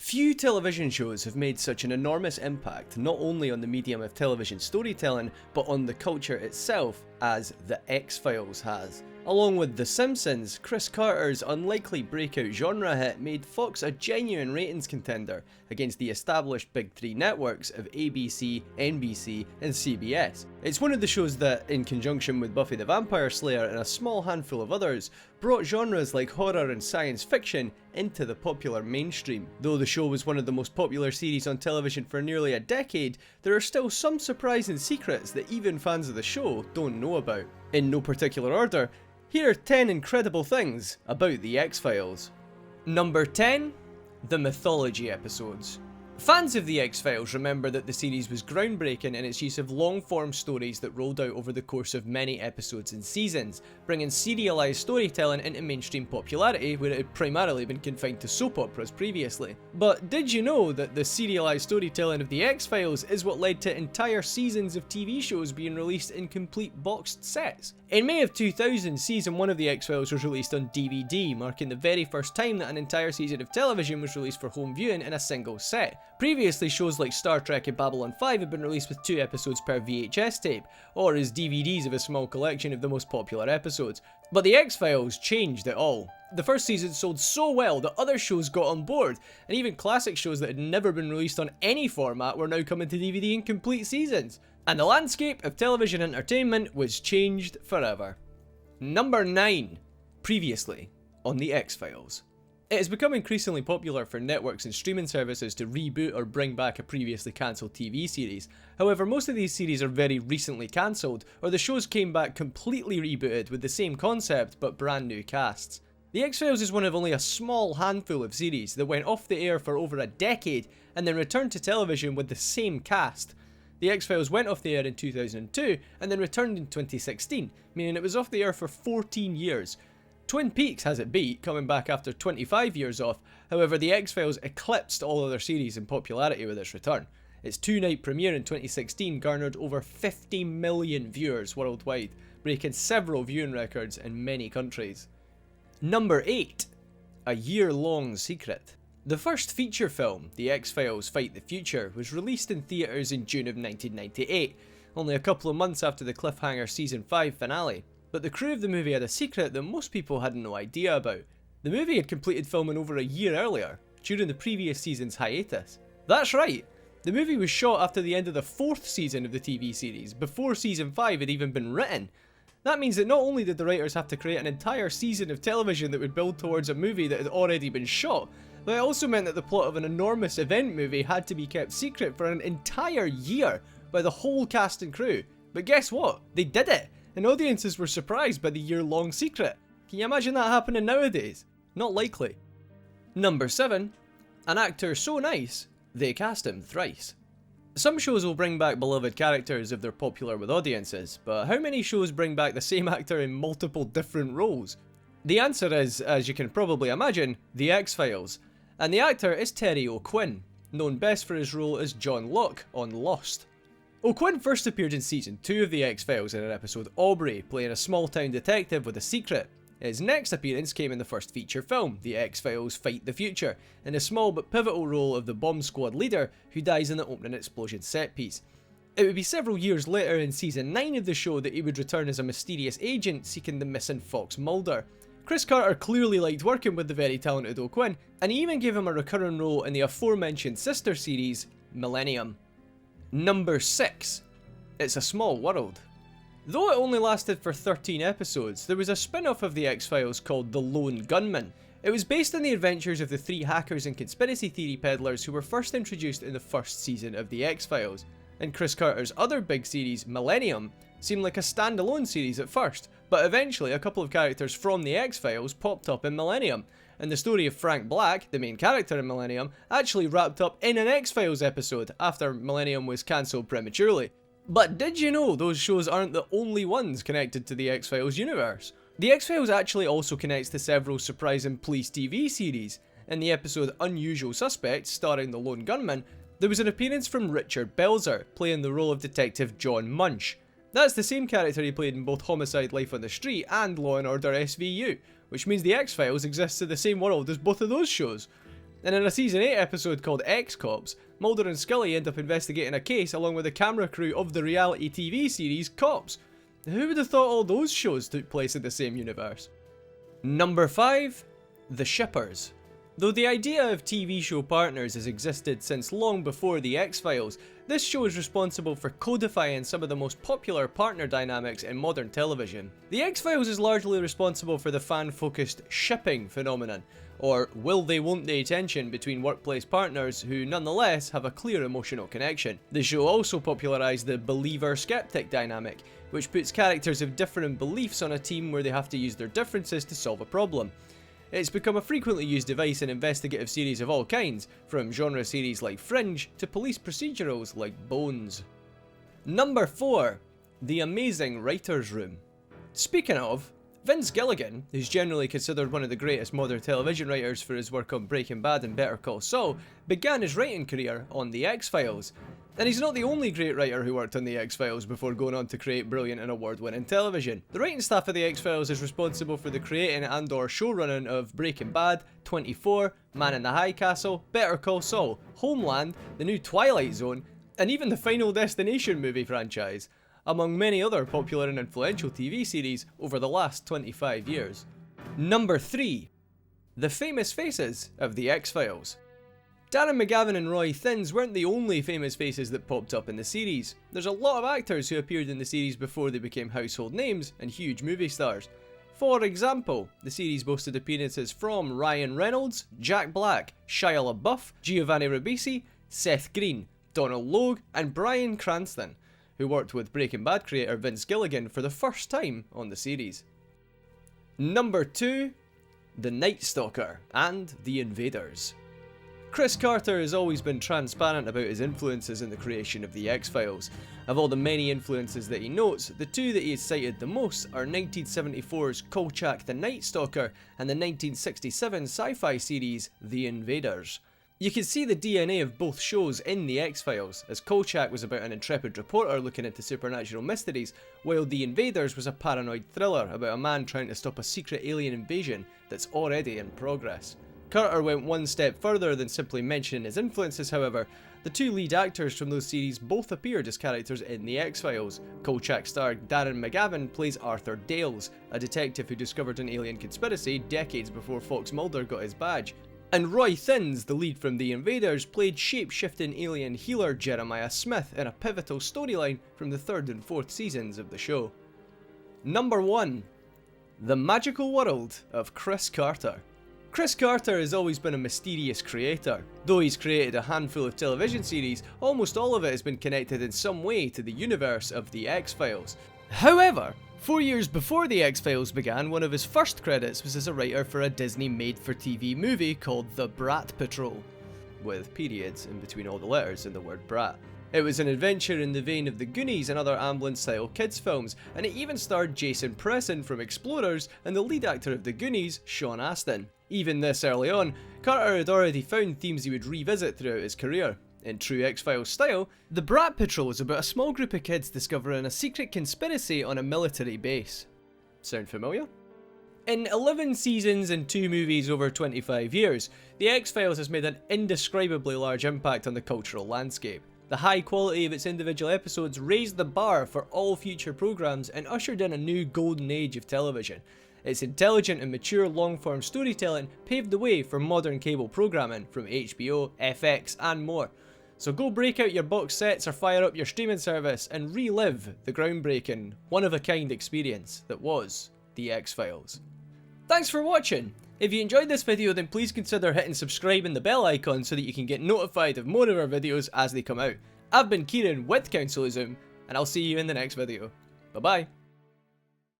Few television shows have made such an enormous impact not only on the medium of television storytelling but on the culture itself as The X-Files has. Along with The Simpsons, Chris Carter's unlikely breakout genre hit made Fox a genuine ratings contender against the established big three networks of ABC, NBC and CBS. It's one of the shows that, in conjunction with Buffy the Vampire Slayer and a small handful of others, brought genres like horror and science fiction into the popular mainstream. Though the show was one of the most popular series on television for nearly a decade, there are still some surprising secrets that even fans of the show don't know about. In no particular order, here are 10 incredible things about The X-Files. Number 10. The Mythology Episodes. Fans of The X-Files remember that the series was groundbreaking in its use of long-form stories that rolled out over the course of many episodes and seasons, bringing serialised storytelling into mainstream popularity where it had primarily been confined to soap operas previously. But did you know that the serialised storytelling of The X-Files is what led to entire seasons of TV shows being released in complete boxed sets? In May of 2000, season 1 of The X-Files was released on DVD, marking the very first time that an entire season of television was released for home viewing in a single set. Previously, shows like Star Trek and Babylon 5 had been released with 2 episodes per VHS tape, or as DVDs of a small collection of the most popular episodes. But The X-Files changed it all. The first season sold so well that other shows got on board, and even classic shows that had never been released on any format were now coming to DVD in complete seasons. And the landscape of television entertainment was changed forever. Number 9. Previously on The X-Files. It has become increasingly popular for networks and streaming services to reboot or bring back a previously cancelled TV series. However, most of these series are very recently cancelled, or the shows came back completely rebooted with the same concept but brand new casts. The X-Files is one of only a small handful of series that went off the air for over a decade and then returned to television with the same cast. The X-Files went off the air in 2002 and then returned in 2016, meaning it was off the air for 14 years. Twin Peaks has it beat, coming back after 25 years off. However, The X-Files eclipsed all other series in popularity with its return. Its 2-night premiere in 2016 garnered over 50 million viewers worldwide, breaking several viewing records in many countries. Number 8. A year-long secret. The first feature film, The X-Files Fight the Future, was released in theatres in June of 1998, only a couple of months after the cliffhanger Season 5 finale. But the crew of the movie had a secret that most people had no idea about. The movie had completed filming over a year earlier, during the previous season's hiatus. That's right, the movie was shot after the end of the 4th season of the TV series, before Season 5 had even been written. That means that not only did the writers have to create an entire season of television that would build towards a movie that had already been shot, but it also meant that the plot of an enormous event movie had to be kept secret for an entire year by the whole cast and crew. But guess what? They did it! And audiences were surprised by the year-long secret. Can you imagine that happening nowadays? Not likely. Number 7. An actor so nice, they cast him thrice. Some shows will bring back beloved characters if they're popular with audiences, but how many shows bring back the same actor in multiple different roles? The answer is, as you can probably imagine, The X-Files. And the actor is Terry O'Quinn, known best for his role as John Locke on Lost. O'Quinn first appeared in Season 2 of The X-Files in an episode Aubrey, playing a small-town detective with a secret. His next appearance came in the first feature film, The X-Files Fight the Future, in a small but pivotal role of the bomb squad leader who dies in the opening explosion set piece. It would be several years later in Season 9 of the show that he would return as a mysterious agent seeking the missing Fox Mulder. Chris Carter clearly liked working with the very talented O'Quinn, and he even gave him a recurring role in the aforementioned sister series, Millennium. Number 6. It's a Small World. Though it only lasted for 13 episodes, there was a spin-off of The X-Files called The Lone Gunmen. It was based on the adventures of the 3 hackers and conspiracy theory peddlers who were first introduced in the first season of The X-Files. And Chris Carter's other big series, Millennium, seemed like a standalone series at first, but eventually a couple of characters from The X-Files popped up in Millennium, and the story of Frank Black, the main character in Millennium, actually wrapped up in an X-Files episode after Millennium was cancelled prematurely. But did you know those shows aren't the only ones connected to the X-Files universe? The X-Files actually also connects to several surprising police TV series. In the episode Unusual Suspects, starring the Lone Gunman, there was an appearance from Richard Belzer, playing the role of Detective John Munch. That's the same character he played in both Homicide: Life on the Street and Law & Order SVU, which means the X-Files exists in the same world as both of those shows. And in a season 8 episode called X-Cops, Mulder and Scully end up investigating a case along with the camera crew of the reality TV series Cops. Who would have thought all those shows took place in the same universe? Number 5. The Shippers. Though the idea of TV show partners has existed since long before The X-Files, this show is responsible for codifying some of the most popular partner dynamics in modern television. The X-Files is largely responsible for the fan-focused shipping phenomenon, or will they won't they tension between workplace partners who nonetheless have a clear emotional connection. The show also popularised the believer-skeptic dynamic, which puts characters of different beliefs on a team where they have to use their differences to solve a problem. It's become a frequently used device in investigative series of all kinds, from genre series like Fringe to police procedurals like Bones. Number 4. The Amazing Writer's Room. Speaking of, Vince Gilligan, who's generally considered one of the greatest modern television writers for his work on Breaking Bad and Better Call Saul, began his writing career on The X-Files. And he's not the only great writer who worked on The X-Files before going on to create brilliant and award-winning television. The writing staff of The X-Files is responsible for the creating and/or showrunning of Breaking Bad, 24, Man in the High Castle, Better Call Saul, Homeland, the new Twilight Zone, and even the Final Destination movie franchise, among many other popular and influential TV series over the last 25 years. Number 3. The famous faces of The X-Files. Darren McGavin and Roy Thins weren't the only famous faces that popped up in the series. There's a lot of actors who appeared in the series before they became household names and huge movie stars. For example, the series boasted appearances from Ryan Reynolds, Jack Black, Shia LaBeouf, Giovanni Ribisi, Seth Green, Donald Logue, and Bryan Cranston, who worked with Breaking Bad creator Vince Gilligan for the first time on the series. Number 2. The Night Stalker and The Invaders. Chris Carter has always been transparent about his influences in the creation of The X-Files. Of all the many influences that he notes, the two that he has cited the most are 1974's Kolchak the Night Stalker and the 1967 sci-fi series The Invaders. You can see the DNA of both shows in The X-Files, as Kolchak was about an intrepid reporter looking into supernatural mysteries, while The Invaders was a paranoid thriller about a man trying to stop a secret alien invasion that's already in progress. Carter went one step further than simply mentioning his influences, however. The two lead actors from those series both appeared as characters in The X-Files. Kolchak star Darren McGavin plays Arthur Dales, a detective who discovered an alien conspiracy decades before Fox Mulder got his badge. And Roy Thins, the lead from The Invaders, played shape-shifting alien healer Jeremiah Smith in a pivotal storyline from the 3rd and 4th seasons of the show. Number 1. The Magical World of Chris Carter. Chris Carter has always been a mysterious creator. Though he's created a handful of television series, almost all of it has been connected in some way to the universe of The X-Files. However, 4 years before The X-Files began, one of his first credits was as a writer for a Disney made-for-TV movie called The B.R.AT Patrol, with periods in between all the letters in the word brat. It was an adventure in the vein of the Goonies and other Amblin-style kids films, and it even starred Jason Presson from Explorers and the lead actor of the Goonies, Sean Astin. Even this early on, Carter had already found themes he would revisit throughout his career. In true X-Files style, the B.R.AT Patrol is about a small group of kids discovering a secret conspiracy on a military base. Sound familiar? In 11 seasons and 2 movies over 25 years, The X-Files has made an indescribably large impact on the cultural landscape. The high quality of its individual episodes raised the bar for all future programmes and ushered in a new golden age of television. Its intelligent and mature long-form storytelling paved the way for modern cable programming from HBO, FX and more. So go break out your box sets or fire up your streaming service and relive the groundbreaking, one-of-a-kind experience that was The X-Files. Thanks for watching! If you enjoyed this video, then please consider hitting subscribe and the bell icon so that you can get notified of more of our videos as they come out. I've been Kieran with Council of Zoom, and I'll see you in the next video. Bye bye!